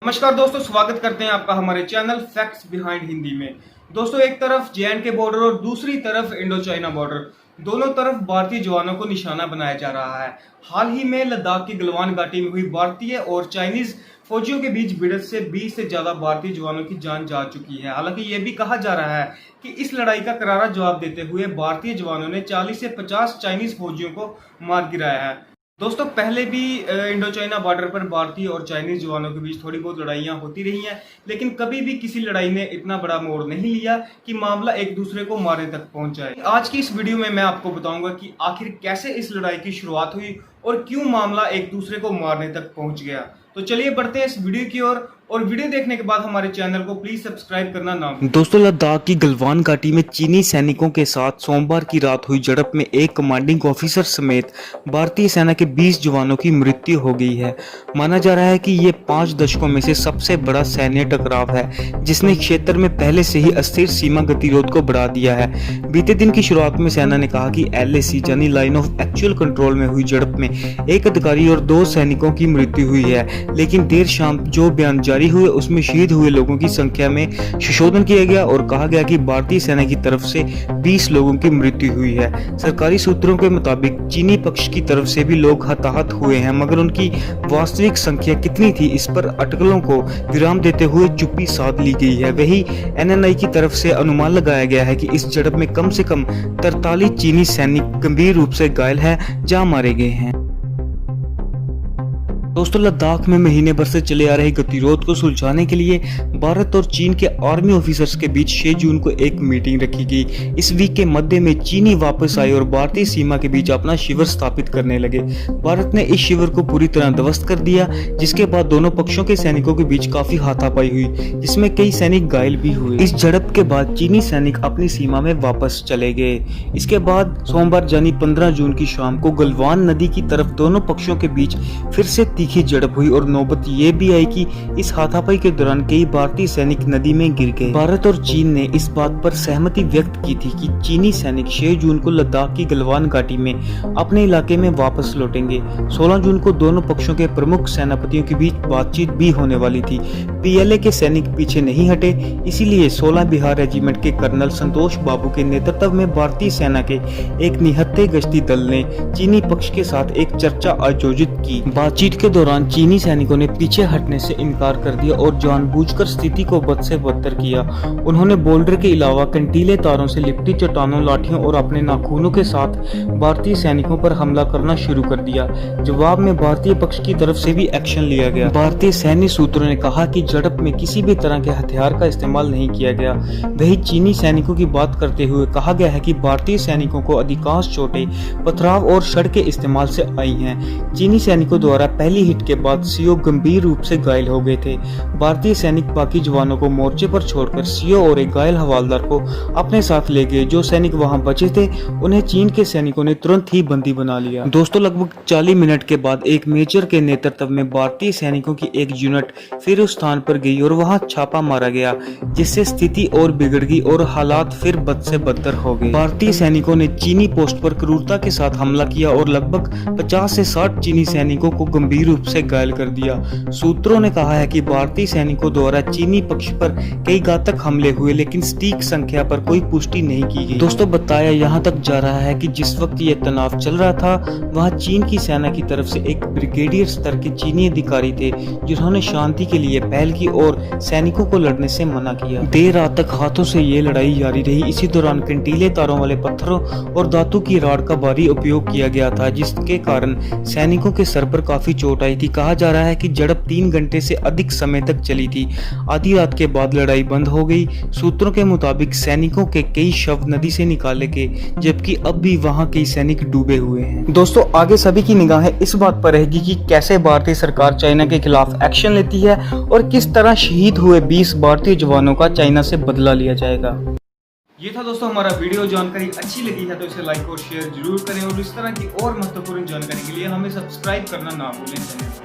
नमस्कार दोस्तों, स्वागत करते हैं आपका हमारे चैनल फैक्ट्स बिहाइंड हिंदी में। दोस्तों, एक तरफ जे.एंड.के बॉर्डर और दूसरी तरफ इंडो चाइना बॉर्डर, दोनों तरफ भारतीय जवानों को निशाना बनाया जा रहा है। हाल ही में लद्दाख की गलवान घाटी में हुई भारतीय और चाइनीज फौजियों के बीच भिड़ंत से 20 से ज्यादा भारतीय जवानों की जान जा चुकी है। हालांकि ये भी कहा जा रहा है कि इस लड़ाई का करारा जवाब देते हुए भारतीय जवानों ने 40 से 50 चाइनीज फौजियों को मार गिराया है। दोस्तों, पहले भी इंडो चाइना बॉर्डर पर भारतीय और चाइनीज जवानों के बीच थोड़ी बहुत लड़ाइयां होती रही हैं, लेकिन कभी भी किसी लड़ाई ने इतना बड़ा मोड़ नहीं लिया कि मामला एक दूसरे को मारने तक पहुंच जाए। आज की इस वीडियो में मैं आपको बताऊंगा कि आखिर कैसे इस लड़ाई की शुरुआत हुई और क्यों मामला एक दूसरे को मारने तक पहुंच गया। तो चलिए बढ़ते हैं इस वीडियो की ओर, और वीडियो देखने के बाद हमारे चैनल को प्लीज सब्सक्राइब करना ना भूलें। दोस्तों, लद्दाख की गलवान घाटी में चीनी सैनिकों के साथ सोमवार की रात हुई झड़प में एक कमांडिंग ऑफिसर समेत भारतीय सेना के 20 जवानों की मृत्यु हो गई है। माना जा रहा है कि ये 5 दशकों में से सबसे बड़ा सैन्य टकराव है, जिसने क्षेत्र में पहले से ही अस्थिर सीमा गतिरोध को बढ़ा दिया है। बीते दिन की शुरुआत में सेना ने कहा कि LAC यानी लाइन ऑफ एक्चुअल कंट्रोल में हुई झड़प में एक अधिकारी और 2 सैनिकों की मृत्यु हुई है, लेकिन देर शाम जो बयान जारी हुए उसमें शहीद हुए लोगों की संख्या में संशोधन किया गया और कहा गया कि भारतीय सेना की तरफ से 20 लोगों की मृत्यु हुई है। सरकारी सूत्रों के मुताबिक चीनी पक्ष की तरफ से भी लोग हताहत हुए हैं, मगर उनकी वास्तविक संख्या कितनी थी इस पर अटकलों को विराम देते हुए चुप्पी साध ली गई है। वही NNI की तरफ से अनुमान लगाया गया है कि इस झड़प में कम से कम 43 चीनी सैनिक गंभीर रूप से घायल हैं, जहां मारे गए हैं। दोस्तों, लद्दाख में महीने भर से चले आ रहे गतिरोध को सुलझाने के लिए भारत और चीन के आर्मी ऑफिसर्स के बीच 6 जून को एक मीटिंग रखी गई। इस वीक के मध्य में चीनी वापस आए और भारतीय सीमा के बीच अपना शिविर स्थापित करने लगे। भारत ने इस शिविर को पूरी तरह ध्वस्त कर दिया, जिसके बाद दोनों पक्षों के सैनिकों के बीच काफी हाथापाई हुई, जिसमें कई सैनिक घायल भी हुए। इस झड़प के बाद चीनी सैनिक अपनी सीमा में वापस चले गए। इसके बाद सोमवार यानी 15 जून की शाम को गलवान नदी की तरफ दोनों पक्षों के बीच फिर से तीखी झड़प हुई और नौबत ये भी आई कि इस हाथापाई के दौरान कई भारतीय सैनिक नदी में गिर गए। भारत और चीन ने इस बात पर सहमति व्यक्त की थी कि चीनी सैनिक 6 जून को लद्दाख की गलवान घाटी में अपने इलाके में वापस लौटेंगे। 16 जून को दोनों पक्षों के प्रमुख सेनापतियों के बीच बातचीत भी होने वाली थी। PLA के सैनिक पीछे नहीं हटे, इसीलिए 16 बिहार रेजिमेंट के कर्नल संतोष बाबू के नेतृत्व में भारतीय सेना के एक निहत्थे गश्ती दल ने चीनी पक्ष के साथ एक चर्चा आयोजित की। बातचीत के दौरान चीनी सैनिकों ने पीछे हटने से इनकार कर दिया और जानबूझकर स्थिति को बद से बदतर किया। उन्होंने बोल्डर के अलावा कंटीले तारों से लिपटी चट्टानों, लाठियों और अपने नाखूनों के साथ भारतीय सैनिकों पर हमला करना शुरू कर दिया। जवाब में भारतीय पक्ष की तरफ से भी एक्शन लिया गया। भारतीय सैन्य सूत्रों ने कहा कि झड़प में किसी भी तरह के हथियार का इस्तेमाल नहीं किया गया। वही चीनी सैनिकों की बात करते हुए कहा गया है कि भारतीय सैनिकों को अधिकांश चोटें पथराव और छड़ के इस्तेमाल से आई हैं। चीनी सैनिकों द्वारा पहली हिट के बाद CO गंभीर रूप से घायल हो गए थे। भारतीय सैनिक बाकी जवानों को मोर्चे पर छोड़कर CO और एक घायल हवालदार को अपने साथ ले गए। जो सैनिक वहां बचे थे उन्हें चीन के सैनिकों ने तुरंत ही बंदी बना लिया। दोस्तों, लगभग 40 मिनट के बाद एक मेजर के नेतृत्व में भारतीय सैनिकों की एक यूनिट फिर उस स्थान पर गई और वहां छापा मारा गया, जिससे स्थिति और बिगड़ गई और हालात फिर बद से बदतर हो गए। भारतीय सैनिकों ने चीनी पोस्ट पर क्रूरता के साथ हमला किया और लगभग 50 से 60 चीनी सैनिकों को गंभीर रूप से घायल कर दिया। सूत्रों ने कहा है कि भारतीय सैनिकों द्वारा चीनी पक्ष पर कई घातक हमले हुए, लेकिन सटीक संख्या पर कोई पुष्टि नहीं की गई। दोस्तों, बताया यहाँ तक जा रहा है कि जिस वक्त ये तनाव चल रहा था, वहाँ चीन की सेना की तरफ से एक ब्रिगेडियर स्तर के चीनी अधिकारी थे, जिन्होंने शांति के लिए पहल की और सैनिकों को लड़ने से मना किया। देर रात तक हाथों से ये लड़ाई जारी रही। इसी दौरान कंटीले तारों वाले पत्थरों और धातु की राड का भारी उपयोग किया गया था, जिसके कारण सैनिकों के सर पर काफी चोट आई थी। कहा जा रहा है कि झड़प 3 घंटे से अधिक समय तक चली थी। आधी रात के बाद लड़ाई बंद हो गई। सूत्रों के मुताबिक सैनिकों के कई शव नदी से निकाले गए, जबकि अब भी वहां कई सैनिक डूबे हुए हैं। दोस्तों, आगे सभी की निगाहें इस बात पर रहेगी कि कैसे भारतीय सरकार चाइना के खिलाफ एक्शन लेती है और किस तरह शहीद हुए 20 भारतीय जवानों का चाइना से बदला लिया जाएगा। ये था दोस्तों हमारा वीडियो। जानकारी अच्छी लगी है तो इसे लाइक और शेयर जरूर करें, और इस तरह की और महत्वपूर्ण जानकारी के लिए हमें सब्सक्राइब करना ना भूलें।